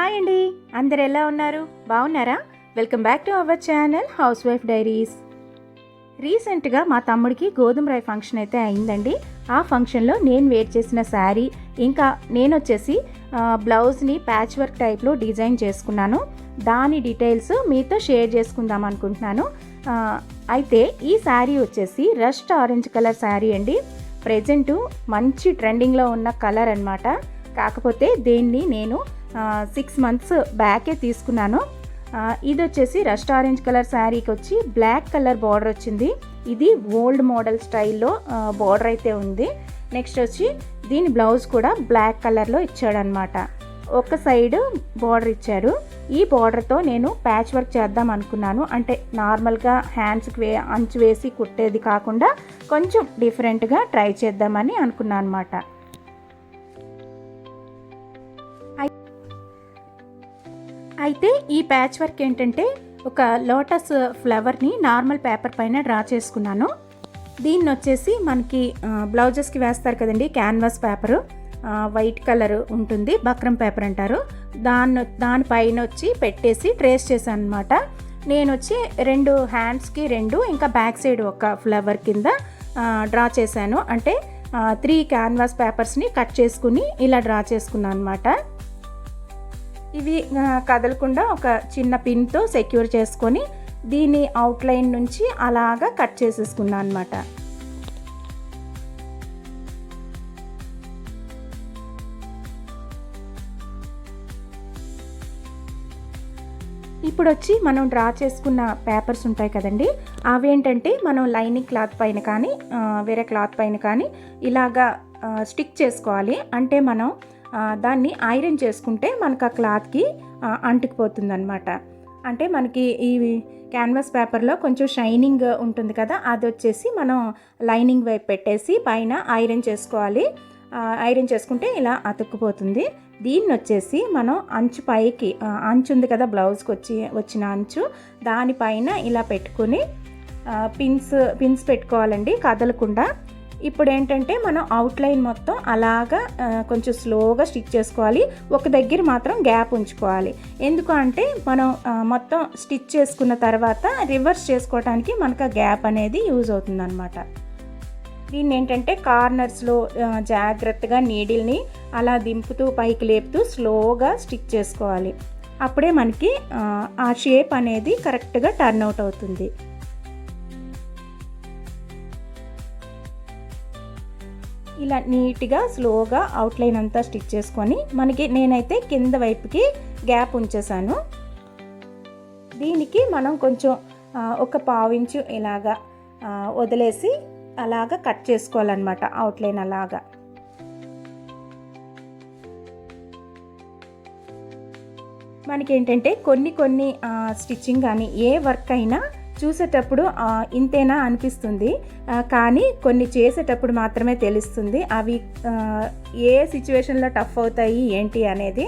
Hi అండి, అందరు ఎలా ఉన్నారు? బాగున్నారా? Welcome back to our channel house wife diaries. రీసెంట్గా మా తమ్ముడికి గోధుమ రై ఫంక్షన్ అయితే అయిందండి. ఆ ఫంక్షన్లో నేను వేర్ చేసిన శారీ, ఇంకా నేను వచ్చేసి బ్లౌజ్ని ప్యాచ్ వర్క్ టైప్లో డిజైన్ చేసుకున్నాను. దాని డీటెయిల్స్ మీతో షేర్ చేసుకుందాం అనుకుంటున్నాను. అయితే ఈ శారీ వచ్చేసి రస్ట్ ఆరెంజ్ కలర్ శారీ అండి. ప్రెజెంటు మంచి ట్రెండింగ్లో ఉన్న కలర్ అన్నమాట. కాకపోతే దీన్ని నేను 6 months బ్యాకే తీసుకున్నాను. ఇది వచ్చేసి రస్ట్ ఆరెంజ్ కలర్ శారీకి వచ్చి బ్లాక్ కలర్ బార్డర్ వచ్చింది. ఇది ఓల్డ్ మోడల్ స్టైల్లో బార్డర్ అయితే ఉంది. నెక్స్ట్ వచ్చి దీని బ్లౌజ్ కూడా బ్లాక్ కలర్లో ఇచ్చాడనమాట. ఒక సైడ్ బార్డర్ ఇచ్చాడు. ఈ బార్డర్తో నేను ప్యాచ్ వర్క్ చేద్దాం అనుకున్నాను. అంటే నార్మల్గా హ్యాండ్స్కి అంచు వేసి కుట్టేది కాకుండా కొంచెం డిఫరెంట్గా ట్రై చేద్దామని అనుకున్నాను అనమాట. అయితే ఈ ప్యాచ్ వర్క్ ఏంటంటే ఒక లోటస్ ఫ్లవర్ని నార్మల్ పేపర్ పైన డ్రా చేసుకున్నాను. దీన్ని వచ్చేసి మనకి బ్లౌజెస్కి వేస్తారు కదండి, క్యాన్వాస్ పేపరు, వైట్ కలర్ ఉంటుంది, బక్రం పేపర్ అంటారు. దానిపైన వచ్చి పెట్టేసి ట్రేస్ చేశాను అనమాట. నేను వచ్చి 2 హ్యాండ్స్కి 2, ఇంకా బ్యాక్ సైడ్ ఒక ఫ్లవర్ కింద డ్రా చేశాను. అంటే 3 క్యాన్వాస్ పేపర్స్ని కట్ చేసుకుని ఇలా డ్రా చేసుకున్నాను అనమాట. ఇవి కదలకుండా ఒక చిన్న పిన్తో సెక్యూర్ చేసుకొని దీని అవుట్లైన్ నుంచి అలాగా కట్ చేసేసుకున్నాను అనమాట. ఇప్పుడు వచ్చి మనం డ్రా చేసుకున్న పేపర్స్ ఉంటాయి కదండి, అవేంటంటే మనం లైనింగ్ క్లాత్ పైన కానీ వేరే క్లాత్ పైన కానీ ఇలాగా స్టిక్ చేసుకోవాలి. అంటే మనం దాన్ని ఐరన్ చేసుకుంటే మనకు ఆ క్లాత్కి అంటుకుపోతుంది అనమాట. అంటే మనకి ఈ క్యాన్వాస్ పేపర్లో కొంచెం షైనింగ్ ఉంటుంది కదా, అది వచ్చేసి మనం లైనింగ్ వైపు పెట్టేసి పైన ఐరన్ చేసుకోవాలి. ఐరన్ చేసుకుంటే ఇలా అతుక్కుపోతుంది. దీన్ని వచ్చేసి మనం అంచు పైకి, అంచు ఉంది కదా బ్లౌజ్కి వచ్చిన అంచు, దానిపైన ఇలా పెట్టుకుని పిన్స్ పెట్టుకోవాలండి కదలకుండా. ఇప్పుడు ఏంటంటే మనం అవుట్లైన్ మొత్తం అలాగా కొంచెం స్లోగా స్టిచ్ చేసుకోవాలి. ఒక దగ్గర మాత్రం గ్యాప్ ఉంచుకోవాలి. ఎందుకు అంటే మనం మొత్తం స్టిచ్ చేసుకున్న తర్వాత రివర్స్ చేసుకోవడానికి మనకు ఆ గ్యాప్ అనేది యూజ్ అవుతుంది అనమాట. దీన్ని ఏంటంటే కార్నర్స్లో జాగ్రత్తగా నీడిల్ని అలా దింపుతూ పైకి లేపుతూ స్లోగా స్టిచ్ చేసుకోవాలి. అప్పుడే మనకి ఆ షేప్ అనేది కరెక్ట్గా టర్న్ అవుట్ అవుతుంది. ఇలా నీట్గా స్లోగా అవుట్లైన్ అంతా స్టిచ్ చేసుకొని నేనైతే కింద వైపుకి గ్యాప్ ఉంచేసాను. దీనికి మనం కొంచెం ఒక 1/2 ఇంచు ఇలాగా వదిలేసి అలాగా కట్ చేసుకోవాలన్నమాట, అవుట్లైన్ అలాగా. మనకేంటంటే కొన్ని స్టిచ్చింగ్ కానీ ఏ వర్క్ అయినా చూసేటప్పుడు ఇంతేనా అనిపిస్తుంది, కానీ కొన్ని చేసేటప్పుడు మాత్రమే తెలుస్తుంది అవి ఏ సిచ్యువేషన్లో టఫ్ అవుతాయి ఏంటి అనేది.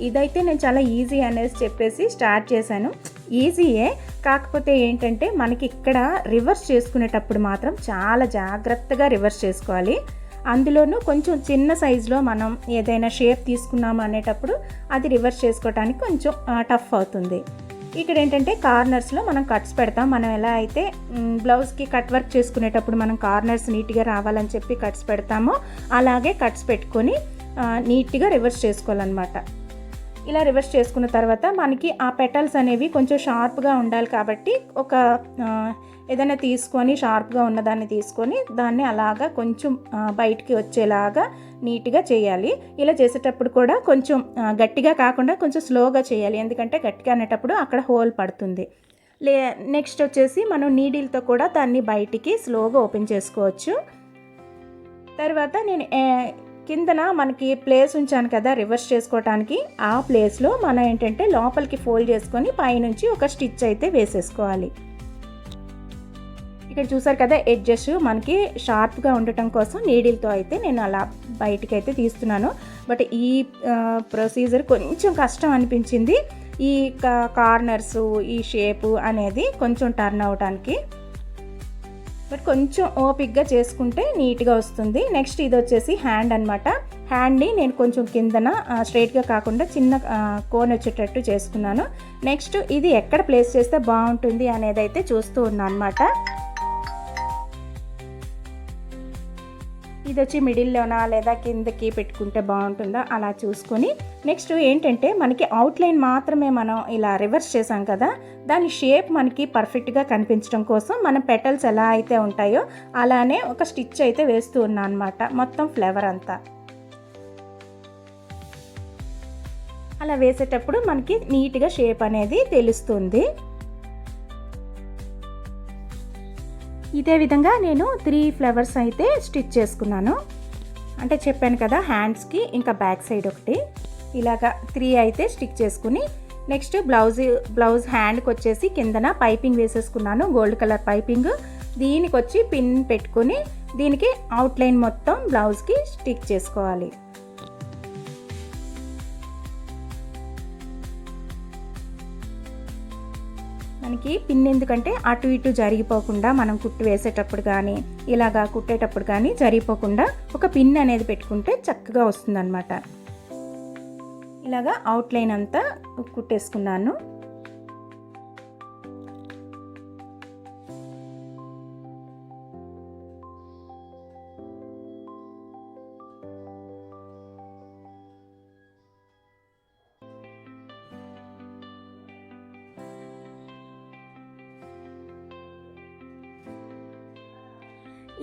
ఇదైతే నేను చాలా ఈజీ అనేసి చెప్పేసి స్టార్ట్ చేశాను. ఈజీయే, కాకపోతే ఏంటంటే మనకి ఇక్కడ రివర్స్ చేసుకునేటప్పుడు మాత్రం చాలా జాగ్రత్తగా రివర్స్ చేసుకోవాలి. అందులోనూ కొంచెం చిన్న సైజులో మనం ఏదైనా షేప్ తీసుకున్నాము అనేటప్పుడు అది రివర్స్ చేసుకోవడానికి కొంచెం టఫ్ అవుతుంది. ఇక్కడ ఏంటంటే కార్నర్స్లో మనం కట్స్ పెడతాం. మనం ఎలా అయితే బ్లౌజ్కి కట్ వర్క్ చేసుకునేటప్పుడు మనం కార్నర్స్ నీట్గా రావాలని చెప్పి కట్స్ పెడతామో అలాగే కట్స్ పెట్టుకొని నీట్గా రివర్స్ చేసుకోవాలన్నమాట. ఇలా రివర్స్ చేసుకున్న తర్వాత మనకి ఆ పెటల్స్ అనేవి కొంచెం షార్ప్గా ఉండాలి. కాబట్టి ఒక ఏదైనా తీసుకొని షార్ప్గా ఉన్నదాన్ని తీసుకొని దాన్ని అలాగా కొంచెం బయటికి వచ్చేలాగా నీట్గా చేయాలి. ఇలా చేసేటప్పుడు కూడా కొంచెం గట్టిగా కాకుండా కొంచెం స్లోగా చేయాలి, ఎందుకంటే గట్టిగా అనేటప్పుడు అక్కడ హోల్ పడుతుంది. నెక్స్ట్ వచ్చేసి మనం నీడిల్తో కూడా దాన్ని బయటికి స్లోగా ఓపెన్ చేసుకోవచ్చు. తర్వాత నేను కిందన మనకి ప్లేస్ ఉంచాను కదా రివర్స్ చేసుకోవటానికి, ఆ ప్లేస్లో మనం ఏంటంటే లోపలికి ఫోల్డ్ చేసుకొని పైనుంచి ఒక స్టిచ్ అయితే వేసేసుకోవాలి. ఇక్కడ చూసారు కదా, ఎడ్జెస్ మనకి షార్ప్గా ఉండటం కోసం నీడిల్తో అయితే నేను అలా బయటికి అయితే తీస్తున్నాను. బట్ ఈ ప్రొసీజర్ కొంచెం కష్టం అనిపించింది. ఈ కార్నర్సు, ఈ షేపు అనేది కొంచెం టర్న్ అవడానికి. బట్ కొంచెం ఓపిక్గా చేసుకుంటే నీట్గా వస్తుంది. నెక్స్ట్ ఇది వచ్చేసి హ్యాండ్ అనమాట. హ్యాండ్ని నేను కొంచెం కిందన స్ట్రైట్గా కాకుండా చిన్న కోన్ వచ్చేటట్టు చేసుకున్నాను. నెక్స్ట్ ఇది ఎక్కడ ప్లేస్ చేస్తే బాగుంటుంది అనేది అయితే చూస్తూ ఉన్నాను అనమాట. ఇది వచ్చి మిడిల్లోనా లేదా కిందకి పెట్టుకుంటే బాగుంటుందా అలా చూసుకొని, నెక్స్ట్ ఏంటంటే మనకి అవుట్లైన్ మాత్రమే మనం ఇలా రివర్స్ చేసాం కదా, దాని షేప్ మనకి పర్ఫెక్ట్గా కనిపించడం కోసం మనం పెటల్స్ ఎలా అయితే ఉంటాయో అలానే ఒక స్టిచ్ అయితే వేస్తూ ఉన్నాను అనమాట మొత్తం ఫ్లవర్ అంతా. అలా వేసేటప్పుడు మనకి నీట్గా షేప్ అనేది తెలుస్తుంది. ఇదే విధంగా నేను 3 ఫ్లవర్స్ అయితే స్టిచ్ చేసుకున్నాను. అంటే చెప్పాను కదా హ్యాండ్స్కి ఇంకా బ్యాక్ సైడ్ ఒకటి, ఇలాగా 3 అయితే స్టిచ్ చేసుకుని నెక్స్ట్ బ్లౌజ్ హ్యాండ్కి వచ్చేసి కిందన పైపింగ్ వేసేసుకున్నాను, గోల్డ్ కలర్ పైపింగ్. దీనికి వచ్చి పిన్ పెట్టుకుని దీనికి అవుట్లైన్ మొత్తం బ్లౌజ్కి స్టిక్ చేసుకోవాలి. మనకి పిన్ ఎందుకంటే అటు ఇటు జరిగిపోకుండా మనం కుట్టు వేసేటప్పుడు కానీ ఇలాగా కుట్టేటప్పుడు కానీ జరిగిపోకుండా ఒక పిన్ అనేది పెట్టుకుంటే చక్కగా వస్తుందన్నమాట. ఇలాగా అవుట్లైన్ అంతా కుట్టేసుకున్నాను.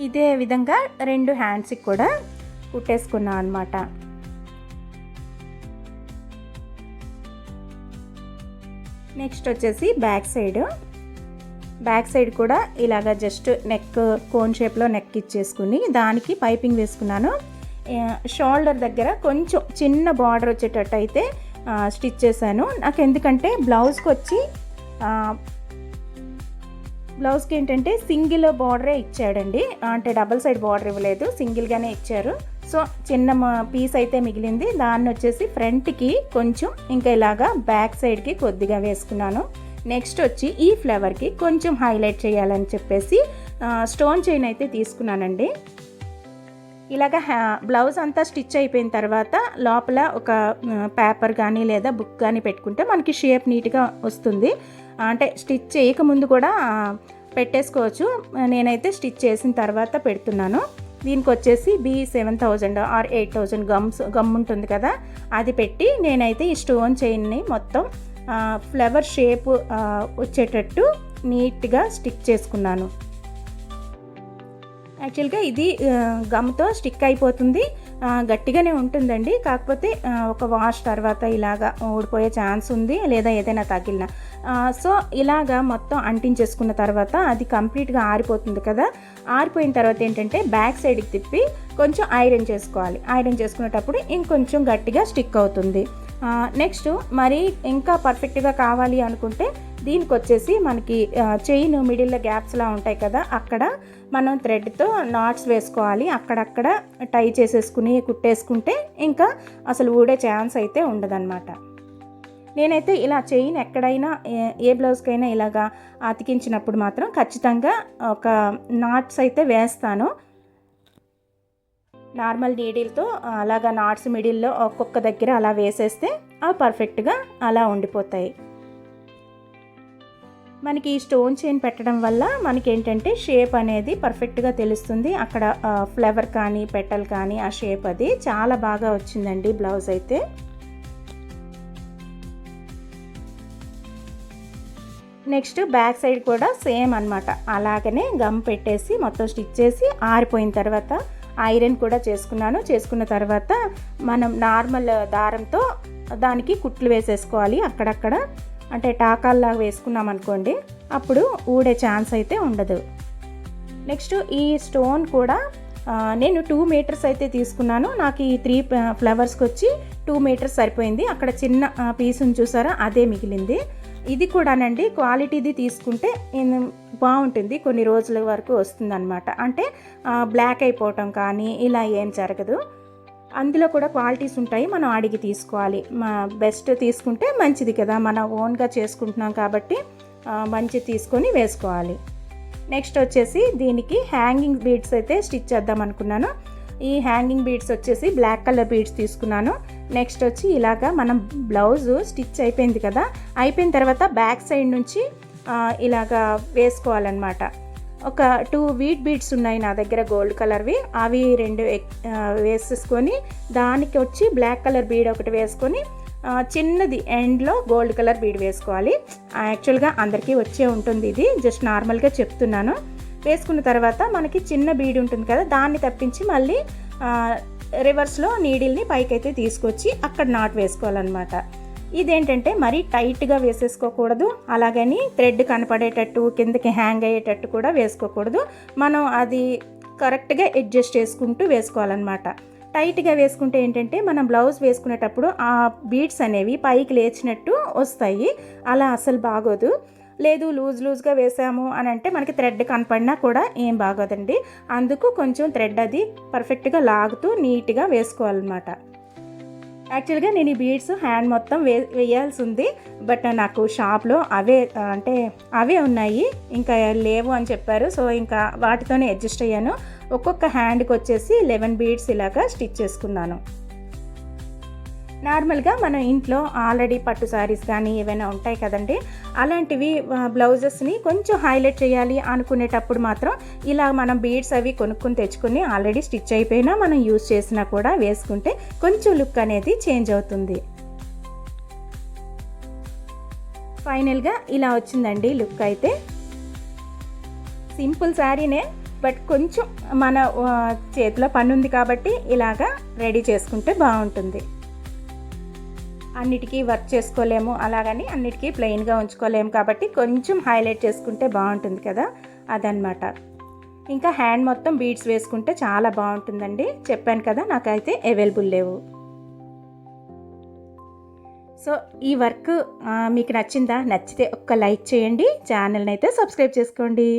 ఇదే విధంగా 2 హ్యాండ్స్కి కూడా కుట్టేసుకున్నాను అనమాట. నెక్స్ట్ వచ్చేసి బ్యాక్ సైడ్ కూడా ఇలాగ జస్ట్ నెక్ కోన్ షేప్లో నెక్ ఇచ్చేసుకుని దానికి పైపింగ్ వేసుకున్నాను. షోల్డర్ దగ్గర కొంచెం చిన్న బార్డర్ వచ్చేటట్టు అయితే స్టిచ్ చేశాను. నాకు ఎందుకంటే బ్లౌజ్కి ఏంటంటే సింగిల్ బార్డరే ఇచ్చాడండి, అంటే డబుల్ సైడ్ బార్డర్ ఇవ్వలేదు, సింగిల్గానే ఇచ్చారు. సో చిన్న పీస్ అయితే మిగిలింది, దాన్ని వచ్చేసి ఫ్రంట్కి కొంచెం ఇంకా ఇలాగా బ్యాక్ సైడ్కి కొద్దిగా వేసుకున్నాను. నెక్స్ట్ వచ్చి ఈ ఫ్లవర్కి కొంచెం హైలైట్ చేయాలని చెప్పేసి స్టోన్ చైన్ అయితే తీసుకున్నానండి. ఇలాగ బ్లౌజ్ అంతా స్టిచ్ అయిపోయిన తర్వాత లోపల ఒక పేపర్ కానీ లేదా బుక్ కానీ పెట్టుకుంటే మనకి షేప్ నీట్గా వస్తుంది. అంటే స్టిచ్ చేయకముందు కూడా పెట్టేసుకోవచ్చు, నేనైతే స్టిచ్ చేసిన తర్వాత పెడుతున్నాను. దీనికి వచ్చేసి B7000 ఆర్ 8000 గమ్ ఉంటుంది కదా, అది పెట్టి నేనైతే ఈ స్టోన్ చైన్ని మొత్తం ఫ్లవర్ షేప్ వచ్చేటట్టు నీట్గా స్టిక్ చేసుకున్నాను. యాక్చువల్గా ఇది గమ్తో స్టిక్ అయిపోతుంది, గట్టిగానే ఉంటుందండి. కాకపోతే ఒక వాష్ తర్వాత ఇలాగా ఊడిపోయే ఛాన్స్ ఉంది, లేదా ఏదైనా తగిలిన. సో ఇలాగా మొత్తం అంటించేసుకున్న తర్వాత అది కంప్లీట్గా ఆరిపోతుంది కదా, ఆరిపోయిన తర్వాత ఏంటంటే బ్యాక్ సైడ్కి తిప్పి కొంచెం ఐరన్ చేసుకోవాలి. ఐరన్ చేసుకునేటప్పుడు ఇంకొంచెం గట్టిగా స్టిక్ అవుతుంది. నెక్స్ట్ మరి ఇంకా పర్ఫెక్ట్గా కావాలి అనుకుంటే దీనికి వచ్చేసి మనకి చైన్ మిడిల్లో గ్యాప్స్లా ఉంటాయి కదా, అక్కడ మనం థ్రెడ్తో నాట్స్ వేసుకోవాలి. అక్కడక్కడ టై చేసేసుకుని కుట్టేసుకుంటే ఇంకా అసలు ఊడే ఛాన్స్ అయితే ఉండదన్నమాట. నేనైతే ఇలా చైన్ ఎక్కడైనా ఏ బ్లౌజ్కైనా ఇలాగా అతికించినప్పుడు మాత్రం ఖచ్చితంగా ఒక నాట్స్ అయితే వేస్తాను. నార్మల్ నీడిల్తో అలాగా నాట్స్ మిడిల్లో ఒక్కొక్క దగ్గర అలా వేసేస్తే అవి పర్ఫెక్ట్గా అలా ఉండిపోతాయి. మనకి ఈ స్టోన్ చైన్ పెట్టడం వల్ల మనకి ఏంటంటే షేప్ అనేది పర్ఫెక్ట్గా తెలుస్తుంది. అక్కడ ఫ్లవర్ కానీ పెటల్ కానీ ఆ షేప్ అది చాలా బాగా వచ్చిందండి బ్లౌజ్ అయితే. నెక్స్ట్ బ్యాక్ సైడ్ కూడా సేమ్ అనమాట, అలాగనే గమ్ పెట్టేసి మొత్తం స్టిచ్ చేసి ఆరిపోయిన తర్వాత ఐరన్ కూడా చేసుకున్న తర్వాత మనం నార్మల్ దారంతో దానికి కుట్లు వేసేసుకోవాలి. అక్కడక్కడ అంటే టాకాల్లాగా వేసుకున్నాం అనుకోండి, అప్పుడు ఊడే ఛాన్స్ అయితే ఉండదు. నెక్స్ట్ ఈ స్టోన్ కూడా నేను 2 మీటర్స్ అయితే తీసుకున్నాను. నాకు ఈ 3 ఫ్లవర్స్కి వచ్చి 2 మీటర్స్ సరిపోయింది. అక్కడ చిన్న పీసుని చూసారా, అదే మిగిలింది. ఇది కూడానండి క్వాలిటీది తీసుకుంటే బాగుంటుంది, కొన్ని రోజుల వరకు వస్తుందన్నమాట. అంటే బ్లాక్ అయిపోవటం కానీ ఇలా ఏం జరగదు. అందులో కూడా క్వాలిటీస్ ఉంటాయి, మనం అడిగి తీసుకోవాలి. బెస్ట్ తీసుకుంటే మంచిది కదా, మనం ఓన్గా చేసుకుంటున్నాం కాబట్టి మంచిది తీసుకొని వేసుకోవాలి. నెక్స్ట్ వచ్చేసి దీనికి హ్యాంగింగ్ బీడ్స్ అయితే స్టిచ్ చేద్దాం అనుకున్నాను. ఈ హ్యాంగింగ్ బీడ్స్ వచ్చేసి బ్లాక్ కలర్ బీడ్స్ తీసుకున్నాను. నెక్స్ట్ వచ్చి ఇలాగా మనం బ్లౌజ్ స్టిచ్ అయిపోయింది కదా, అయిపోయిన తర్వాత బ్యాక్ సైడ్ నుంచి ఇలాగా వేసుకోవాలన్నమాట. ఒక 2 వీట్ బీడ్స్ ఉన్నాయి నా దగ్గర గోల్డ్ కలర్వి, అవి 2 వేసేసుకొని దానికి వచ్చి బ్లాక్ కలర్ బీడ్ ఒకటి వేసుకొని చిన్నది ఎండ్లో గోల్డ్ కలర్ బీడ్ వేసుకోవాలి. యాక్చువల్గా అందరికీ వచ్చే ఉంటుంది, ఇది జస్ట్ నార్మల్గా చెప్తున్నాను. వేసుకున్న తర్వాత మనకి చిన్న బీడ్ ఉంటుంది కదా, దాన్ని తప్పించి మళ్ళీ రివర్స్లో నీడిల్ని పైకైతే తీసుకొచ్చి అక్కడ నాట్ వేసుకోవాలన్నమాట. ఇదేంటంటే మరీ టైట్గా వేసేసుకోకూడదు, అలాగని థ్రెడ్ కనపడేటట్టు కిందకి హ్యాంగ్ అయ్యేటట్టు కూడా వేసుకోకూడదు. మనం అది కరెక్ట్గా అడ్జస్ట్ చేసుకుంటూ వేసుకోవాలన్నమాట. టైట్గా వేసుకుంటే ఏంటంటే మనం బ్లౌజ్ వేసుకునేటప్పుడు ఆ బీడ్స్ అనేవి పైకి లేచినట్టు వస్తాయి, అలా అసలు బాగోదు. లేదు లూజ్గా వేసాము అని అంటే మనకి థ్రెడ్ కనపడినా కూడా ఏం బాగోదండి. అందుకు కొంచెం థ్రెడ్ అది పర్ఫెక్ట్గా లాగుతూ నీట్గా వేసుకోవాలన్నమాట. యాక్చువల్గా నేను ఈ బీడ్స్ హ్యాండ్ మొత్తం వేయాల్సి ఉంది, బట్ నాకు షాప్లో అవే ఉన్నాయి, ఇంకా లేవు అని చెప్పారు. సో ఇంకా వాటితోనే అడ్జస్ట్ అయ్యాను. ఒక్కొక్క హ్యాండ్కి వచ్చేసి 11 బీడ్స్ ఇలాగా స్టిచ్ చేసుకున్నాను. నార్మల్గా మనం ఇంట్లో ఆల్రెడీ పట్టు శారీస్ కానీ ఏవైనా ఉంటాయి కదండి, అలాంటివి బ్లౌజెస్ని కొంచెం హైలైట్ చేయాలి అనుకునేటప్పుడు మాత్రం ఇలా మనం బీడ్స్ అవి కొనుక్కొని తెచ్చుకొని ఆల్రెడీ స్టిచ్ అయిపోయినా మనం యూజ్ చేసినా కూడా వేసుకుంటే కొంచెం లుక్ అనేది చేంజ్ అవుతుంది. ఫైనల్గా ఇలా వచ్చిందండి లుక్ అయితే. సింపుల్ శారీనే, బట్ కొంచెం మన చేతిలో పని ఉంది కాబట్టి ఇలాగా రెడీ చేసుకుంటే బాగుంటుంది. అన్నిటికీ వర్క్ చేసుకోలేము, అలాగని అన్నిటికీ ప్లెయిన్గా ఉంచుకోలేము కాబట్టి కొంచెం హైలైట్ చేసుకుంటే బాగుంటుంది కదా, అదనమాట. ఇంకా హ్యాండ్ మొత్తం బీడ్స్ వేసుకుంటే చాలా బాగుంటుందండి. చెప్పాను కదా నాకైతే అవైలబుల్ లేవు. సో ఈ వర్క్ మీకు నచ్చిందా? నచ్చితే ఒక్క లైక్ చేయండి, ఛానల్ని అయితే సబ్స్క్రైబ్ చేసుకోండి.